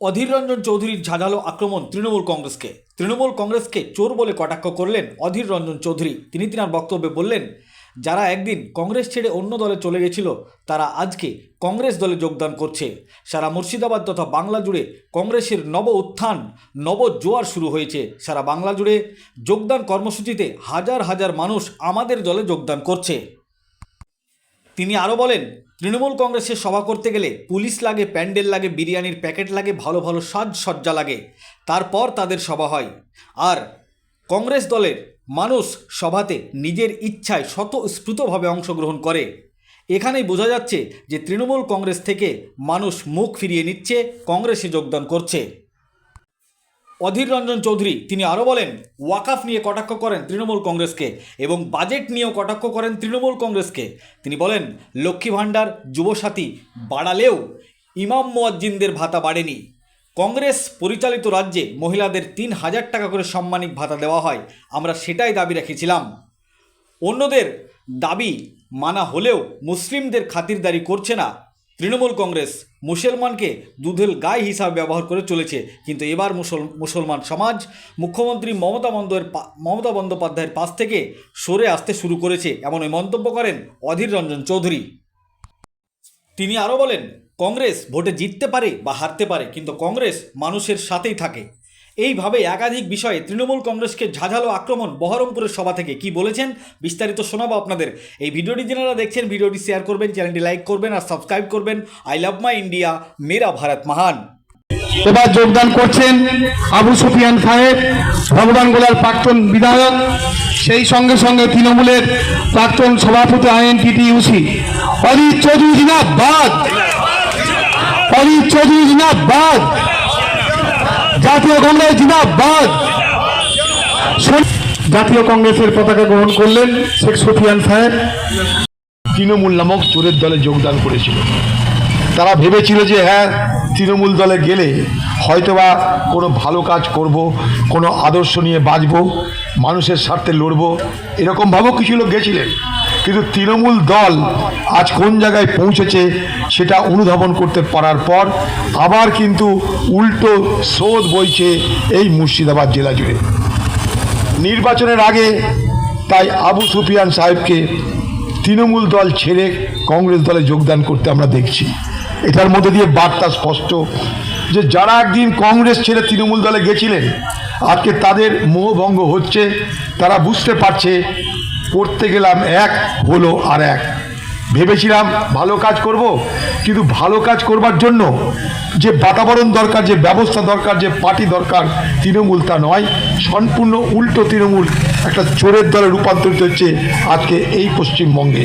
অধীর রঞ্জন চৌধুরীর ঝাঁঝালো আক্রমণ তৃণমূল কংগ্রেসকে চোর বলে কটাক্ষ করলেন অধীর রঞ্জন চৌধুরী। তিনি তার বক্তব্যে বললেন, যারা একদিন কংগ্রেস ছেড়ে অন্য দলে চলে গেছিল তারা আজকে কংগ্রেস দলে যোগদান করছে। সারা মুর্শিদাবাদ তথা বাংলা জুড়ে কংগ্রেসের নব উত্থান, নব জোয়ার শুরু হয়েছে। সারা বাংলা জুড়ে যোগদান কর্মসূচিতে হাজার হাজার মানুষ আমাদের দলে যোগদান করছে। তিনি আরও বলেন, তৃণমূল কংগ্রেসের সভা করতে গেলে পুলিশ লাগে, প্যান্ডেল লাগে, বিরিয়ানির প্যাকেট লাগে, ভালো ভালো সাজসজ্জা লাগে, তারপর তাদের সভা হয়। আর কংগ্রেস দলের মানুষ সভাতে নিজের ইচ্ছায় স্বতঃস্ফূর্তভাবে অংশগ্রহণ করে। এখানেই বোঝা যাচ্ছে যে তৃণমূল কংগ্রেস থেকে মানুষ মুখ ফিরিয়ে নিচ্ছে, কংগ্রেসে যোগদান করছে। অধীর রঞ্জন চৌধুরী তিনি আরও বলেন, ওয়াকাফ নিয়ে কটাক্ষ করেন তৃণমূল কংগ্রেসকে এবং বাজেট নিয়েও কটাক্ষ করেন তৃণমূল কংগ্রেসকে। তিনি বলেন, লক্ষ্মী ভাণ্ডার, যুবসাথী বাড়ালেও ইমাম মুয়াজ্জিনদের ভাতা বাড়েনি। কংগ্রেস পরিচালিত রাজ্যে মহিলাদের ৩,০০০ টাকা করে সাম্মানিক ভাতা দেওয়া হয়, আমরা সেটাই দাবি রেখেছিলাম। অন্যদের দাবি মানা হলেও মুসলিমদের খাতিরদারি করছে না তৃণমূল কংগ্রেস। মুসলমানকে দুধের গাই হিসাবে ব্যবহার করে চলেছে, কিন্তু এবার মুসলমান সমাজ মুখ্যমন্ত্রী মমতা বন্দ্যোপাধ্যায়ের পাশ থেকে সরে আসতে শুরু করেছে, এমন মন্তব্য করেন অধীর রঞ্জন চৌধুরী। তিনি আরও বলেন, কংগ্রেস ভোটে জিততে পারে বা হারতে পারে, কিন্তু কংগ্রেস মানুষের সাথেই থাকে। এইভাবে একাধিক বিষয়ে তৃণমূল কংগ্রেসকে ঝাঁঝালো আক্রমণ বহরমপুরের সভা থেকে কি বলেছেন বিস্তারিত শোনাবো আপনাদের। এই ভিডিওটি যারা দেখছেন ভিডিওটি শেয়ার করবেন, চ্যানেলটি লাইক করবেন আর সাবস্ক্রাইব করবেন। আই লাভ মাই ইন্ডিয়া, মেরা ভারত মহান। এবার যোগদান করছেন আবু সুফিয়ান সাহেব, ভগবানগোলার প্রাক্তন বিধায়ক, সেই সঙ্গে সঙ্গে তৃণমূলের প্রাক্তন সভাপতি INTTUC অধীর চৌধুরী জিন্দাবাদ, অধীর চৌধুরী জিন্দাবাদ, জাতীয় কংগ্রেস জিন্দাবাদ। জাতীয় কংগ্রেসের পতাকা গ্রহণ করলেন শেখ সুফিয়ান সাহেব। তৃণমূল নামক চোরের দলে যোগদান করেছিল। তারা ভেবেছিল যে হ্যাঁ, তৃণমূল দলে গেলে হয়তোবা কোনো ভালো কাজ করব, কোনো আদর্শ নিয়ে বাঁচব, মানুষের স্বার্থে লড়ব, এরকমভাবেও কিছু লোক গেছিলেন। কিন্তু তৃণমূল দল আজ কোন জায়গায় পৌঁছেছে সেটা অনুধাবন করতে পারার পর আবার কিন্তু উল্টো স্রোত বইছে এই মুর্শিদাবাদ জেলা জুড়ে। নির্বাচনের আগে তাই আবু সুফিয়ান সাহেবকে তৃণমূল দল ছেড়ে কংগ্রেস দলে যোগদান করতে আমরা দেখছি। এটার মধ্যে দিয়ে বার্তা স্পষ্ট যে যারা একদিন কংগ্রেস ছেড়ে তৃণমূল দলে গেছিলেন আজকে তাদের মোহভঙ্গ হচ্ছে। তারা বুঝতে পারছে করতে গেলাম এক, হলো আর এক। ভেবেছিলাম ভালো কাজ করব, কিন্তু ভালো কাজ করবার জন্য যে বাতাবরণ দরকার, যে ব্যবস্থা দরকার, যে পার্টি দরকার, তৃণমূল তা নয়। সম্পূর্ণ উল্টো তৃণমূল একটা চোরের দলে রূপান্তরিত হচ্ছে আজকে এই পশ্চিমবঙ্গে।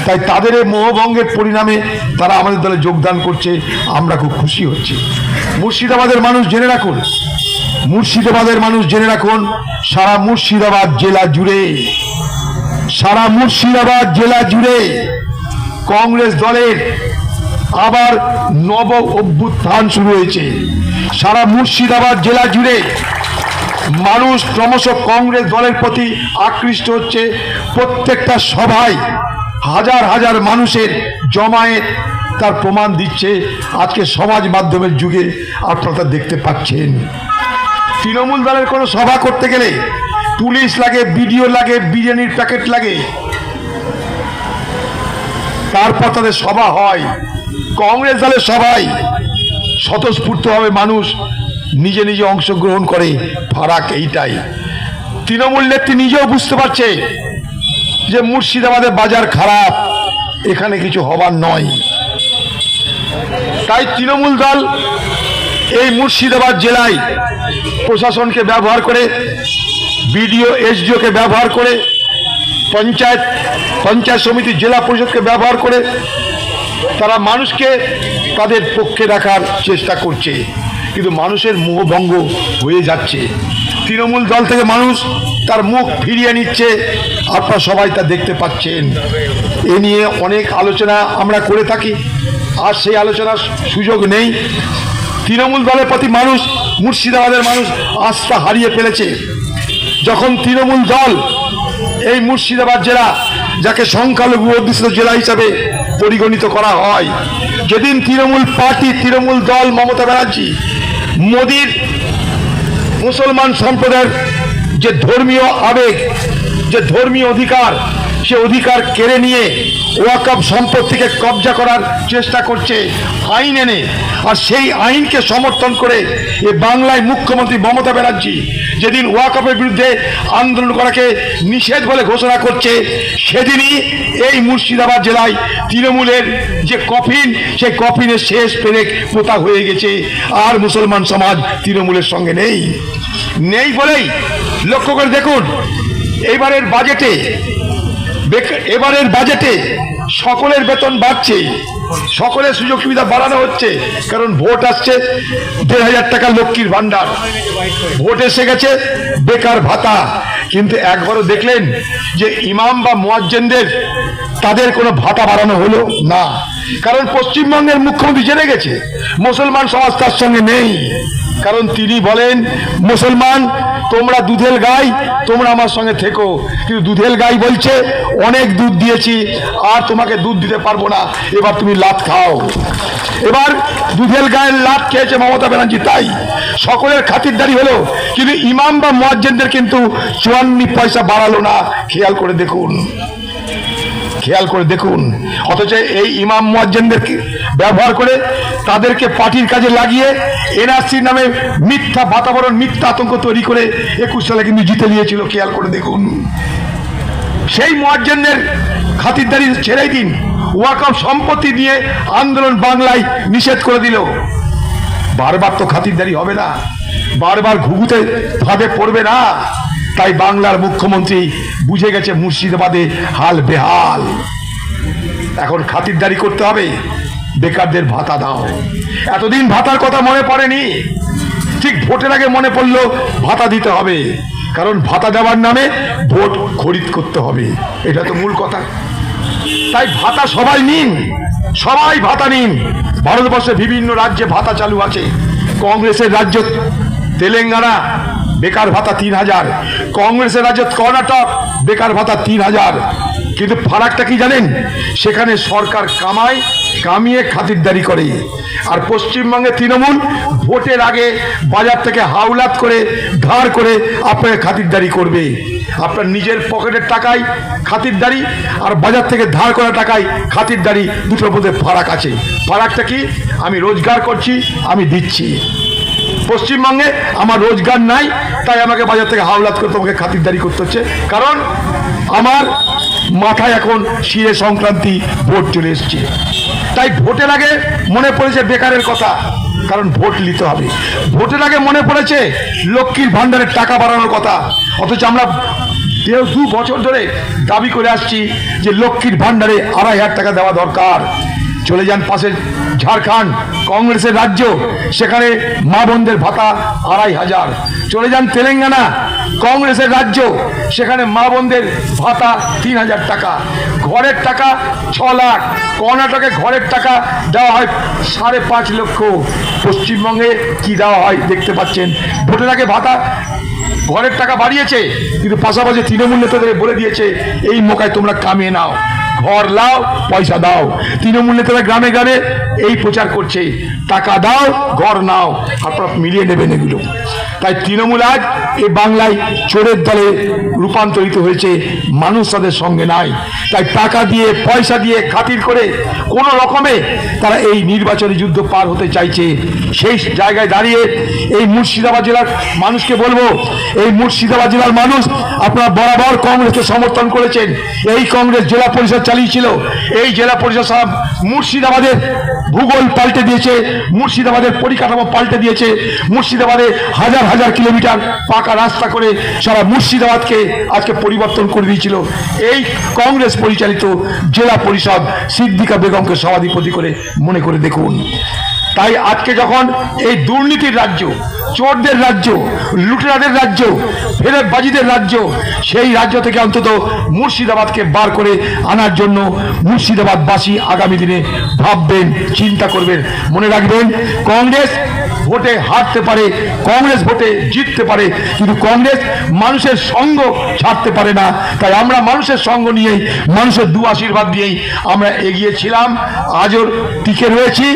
তাই তাদের এই মোহভঙ্গের পরিণামে তারা আমাদের দলে যোগদান করছে, আমরা খুব খুশি হচ্ছি। মুর্শিদাবাদের মানুষ জেনে রাখুন, মুর্শিদাবাদের মানুষ জেনে রাখুন, সারা মুর্শিদাবাদ জেলা জুড়ে, সারা মুর্শিদাবাদ জেলা জুড়ে কংগ্রেস দলের আবার নব অভ্যুত্থান শুরু হয়েছে। সারা মুর্শিদাবাদ জেলা জুড়ে মানুষ ক্রমশ কংগ্রেস দলের প্রতি আকৃষ্ট হচ্ছে। প্রত্যেকটা সভায় হাজার হাজার মানুষের জমায়েত তার প্রমাণ দিচ্ছে। আজকে সমাজ মাধ্যমের যুগে আপনারা দেখতে পাচ্ছেন। তৃণমূল দলের কোনো সভা করতে গেলে পুলিশ লাগে, বিডিও লাগে, বিরিয়ানির প্যাকেট লাগে, তারপর তাদের সভা হয়। কংগ্রেস দলের সভায় স্বতঃস্ফূর্তভাবে মানুষ নিজে নিজে অংশগ্রহণ করে। ফারাক এইটাই। তৃণমূল নেত্রী নিজেও বুঝতে পারছে যে মুর্শিদাবাদের বাজার খারাপ, এখানে কিছু হবার নয়। তাই তৃণমূল দল এই মুর্শিদাবাদ জেলায় প্রশাসনকে ব্যবহার করে, বিডিও এসডিওকে ব্যবহার করে, পঞ্চায়েত সমিতি, জেলা পরিষদকে ব্যবহার করে তারা মানুষকে তাদের পক্ষে রাখার চেষ্টা করছে, কিন্তু মানুষের মোহভঙ্গ হয়ে যাচ্ছে। তৃণমূল দল থেকে মানুষ তার মুখ ফিরিয়ে নিচ্ছে, আপনারা সবাই তা দেখতে পাচ্ছেন। এ নিয়ে অনেক আলোচনা আমরা করে থাকি, আর সেই আলোচনার সুযোগ নেই। তৃণমূল দলের প্রতি মানুষ, মুর্শিদাবাদের মানুষ আস্থা হারিয়ে ফেলেছে। যখন তৃণমূল দল এই মুর্শিদাবাদ জেলা, যাকে সংখ্যালঘু অধ্যুষিত জেলা হিসাবে পরিগণিত করা হয়, যেদিন তৃণমূল পার্টি, তৃণমূল দল, মমতা ব্যানার্জি মোদির মুসলমান সম্প্রদায়ের যে ধর্মীয় আবেগ, যে ধর্মীয় অধিকার, সে অধিকার কেড়ে নিয়ে ওয়াকফ সম্পত্তিকে কবজা করার চেষ্টা করছে আইন এনে। আর সেই আইনকে সমর্থন করে এ বাংলায় মুখ্যমন্ত্রী মমতা ব্যানার্জি যেদিন ওয়াকফের বিরুদ্ধে আন্দোলন করাকে নিষেধ বলে ঘোষণা করছে, সেদিনই এই মুর্শিদাবাদ জেলায় তৃণমূলের যে কফিন, সেই কফিনের শেষ পেরেক পোতা হয়ে গেছে। আর মুসলমান সমাজ তৃণমূলের সঙ্গে নেই বলেই লক্ষ্য করে দেখুন, এবারের বাজেটে সকলের বেতন বাড়ছে, সকলের সুযোগ সুবিধা বাড়ানো হচ্ছে। কারণ ভোট আসছে, 1,500 টাকা লক্ষ্মীর ভান্ডার, ভোট এসে গেছে বেকার ভাতা। কিন্তু একবারও দেখলেন যে ইমাম বা মুয়াজ্জিনদের তাদের কোনো ভাতা বাড়ানো হলো না? কারণ পশ্চিমবঙ্গের মুখ্যমন্ত্রী জেনে গেছে মুসলমান সমাজ তার সঙ্গে নেই। কারণ তিনি বলেন, মুসলমান তোমরা দুধেল গাই, তোমরা আমার সঙ্গে থেকো। কিন্তু দুধেল গাই বলছে, অনেক দুধ দিয়েছি, আর তোমাকে দুধ দিতে পারবো না, এবার তুমি লাত খাও। এবার দুধেল গায়ের লাত খেয়েছে মমতা ব্যানার্জি, তাই সকলের খাতিরদারি হলো। কিন্তু ইমাম বা মুয়াজ্জিনদের কিন্তু 54 পয়সা বাড়ালো না। খেয়াল করে দেখুন। অথচ এই ইমাম মুয়াজ্জিনদেরকে ব্যবহার করে তাদেরকে পার্টির কাজে লাগিয়ে এনআরসির নামে মিথ্যা বাতাবরণ, মিথ্যা আতঙ্ক তৈরি করে 21 সালে কিন্তু জিতে নিয়েছিল। খেয়াল করে দেখুন, সেই মুয়াজ্জিনদের খাতিরদারি ছেড়েই দিন, ওয়াকফ সম্পত্তি নিয়ে আন্দোলন বাংলায় নিষেধ করে দিল। বারবার তো খাতিরদারি হবে না, বারবার ঘুঘুতে ফাঁদে পড়বে না। তাই বাংলার মুখ্যমন্ত্রী বুঝে গেছে মুর্শিদাবাদে হাল বেহাল। এখন খাতিরদারি করতে হবে, বেকারদের ভাতা দাও। এতদিন ভাতার কথা মনে পড়েনি, ঠিক ভোটের আগে মনে পড়লো ভাতা দিতে হবে। কারণ ভাতা দেওয়ার নামে ভোট খরিদ করতে হবে, এটা তো মূল কথা। তাই ভাতা সবাই নিন, সবাই ভাতা নিন। ভারতবর্ষে বিভিন্ন রাজ্যে ভাতা চালু আছে। কংগ্রেসের রাজ্য তেলেঙ্গানা বেকার ভাতা 3,000, কংগ্রেসের রাজ্য কর্ণাটক বেকার ভাতা 3,000। কিন্তু ফারাকটা কি জানেন? সেখানে সরকার কামিয়ে খাতিরদারি করে। আর পশ্চিমবঙ্গে তৃণমূল ভোটের আগে বাজার থেকে হাওলাত করে ধার করে আপনাকে খাতিরদারি করবে। আপনার নিজের পকেটের টাকায় খাতিরদারি আর বাজার থেকে ধার করা টাকায় খাতিরদারি, দুটোর মধ্যে ফারাক আছে। ফারাকটা কি? আমি রোজগার করছি, আমি দিচ্ছি। পশ্চিমবঙ্গে আমার রোজগার নাই, তাই আমাকে বাজার থেকে হাওলাত করে তোমাকে খাতিরদারি করতে হচ্ছে। কারণ আমার মাথায় এখন শিরে সংক্রান্তি, ভোট চলে এসছে। তাই ভোটের আগে মনে পড়েছে বেকারের কথা, কারণ ভোট নিতে হবে। ভোটের আগে মনে পড়েছে লক্ষ্মীর ভান্ডারের টাকা বাড়ানোর কথা। অথচ আমরা 2 বছর ধরে দাবি করে আসছি যে লক্ষ্মীর ভান্ডারে 2,500 টাকা দেওয়া দরকার। চলে যান পাশের ঝাড়খণ্ড, কংগ্রেসের রাজ্য, সেখানে মা বোনদের ভাতা 2,500। চলে যান তেলেঙ্গানা, কংগ্রেসের রাজ্য, সেখানে মা বোনদের ভাতা 3,000 টাকা। ঘরের টাকা 6 লাখ। কর্ণাটকে ঘরের টাকা দেওয়া হয় 5.5 লক্ষ। পশ্চিমবঙ্গে কি দেওয়া হয় দেখতে পাচ্ছেন। ভোটের আগে ভাতা, ঘরের টাকা বাড়িয়েছে, কিন্তু পাশাপাশি তৃণমূল নেতাদের বলে দিয়েছে এই মোকায় তোমরা কামিয়ে নাও, ঘর লাও, পয়সা দাও। তৃণমূল নেতারা গ্রামে গ্রামে এই প্রচার করছে, টাকা দাও, ঘর নাও, আপনারা মিলিয়ে নেবেন এগুলো। তাই তৃণমূল আজ এই বাংলায় চোরের দলে রূপান্তরিত হয়েছে, মানুষ তাদের সঙ্গে নাই। তাই টাকা দিয়ে, পয়সা দিয়ে, খাতির করে কোনো রকমে তারা এই নির্বাচনী যুদ্ধ পার হতে চাইছে। সেই জায়গায় দাঁড়িয়ে এই মুর্শিদাবাদ জেলার মানুষকে বলবো, এই মুর্শিদাবাদ জেলার মানুষ আপনারা বরাবর কংগ্রেসকে সমর্থন করেছেন। এই কংগ্রেস জেলা পরিষদ চালিয়েছিল, এই জেলা পরিষদ সারা মুর্শিদাবাদের ভূগোল পাল্টে দিয়েছে, মুর্শিদাবাদের পরিকাঠামো পাল্টে দিয়েছে। মুর্শিদাবাদে হাজার হাজার কিলোমিটার পাকা রাস্তা করে সারা মুর্শিদাবাদকে আজকে পরিবর্তন করে দিয়েছিল এই কংগ্রেস পরিচালিত জেলা পরিষদ। সিদ্দিকা বেগমকে সভাধিপতি করে মনে করে দেখুন। তাই আজকে যখন এই দুর্নীতির রাজ্য, চোরদের রাজ্য, লুটেরাদের রাজ্য, ফেরতবাজিদের রাজ্য, সেই রাজ্য থেকে অন্তত মুর্শিদাবাদকে বার করে আনার জন্য মুর্শিদাবাদবাসী আগামী দিনে ভাববেন, চিন্তা করবেন। মনে রাখবেন, কংগ্রেস ভোটে হারতে পারে, কংগ্রেস ভোটে জিততে পারে, কিন্তু কংগ্রেস মানুষের সঙ্গ ছাড়তে পারে না। তাই আমরা মানুষের সঙ্গ নিয়েই, মানুষের দু আশীর্বাদ নিয়েই আমরা এগিয়েছিলাম, আজও টিকে রয়েছি,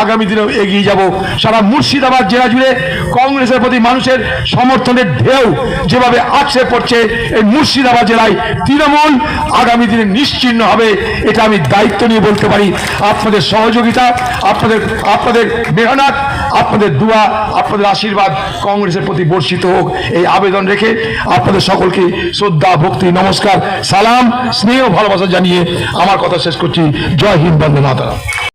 আগামী দিনেও এগিয়ে যাব। সারা মুর্শিদাবাদ জেলা জুড়ে কংগ্রেসের প্রতি মানুষের সমর্থনের ঢেউ যেভাবে আছড়ে পড়ছে, এই মুর্শিদাবাদ জেলায় তৃণমূল আগামী দিনে নিশ্চিহ্ন হবে, এটা আমি দায়িত্ব নিয়ে বলতে পারি। আপনাদের সহযোগিতা, আপনাদের মেহনত, আপনাদের দোয়া, আপনাদের আশীর্বাদ কংগ্রেসের প্রতি বর্ষিত হোক, এই আবেদন রেখে আপনাদের সকলকে শ্রদ্ধা, ভক্তি, নমস্কার, সালাম, স্নেহ, ভালোবাসা জানিয়ে আমার কথা শেষ করছি। জয় হিন্দ, বন্দে মাতরম।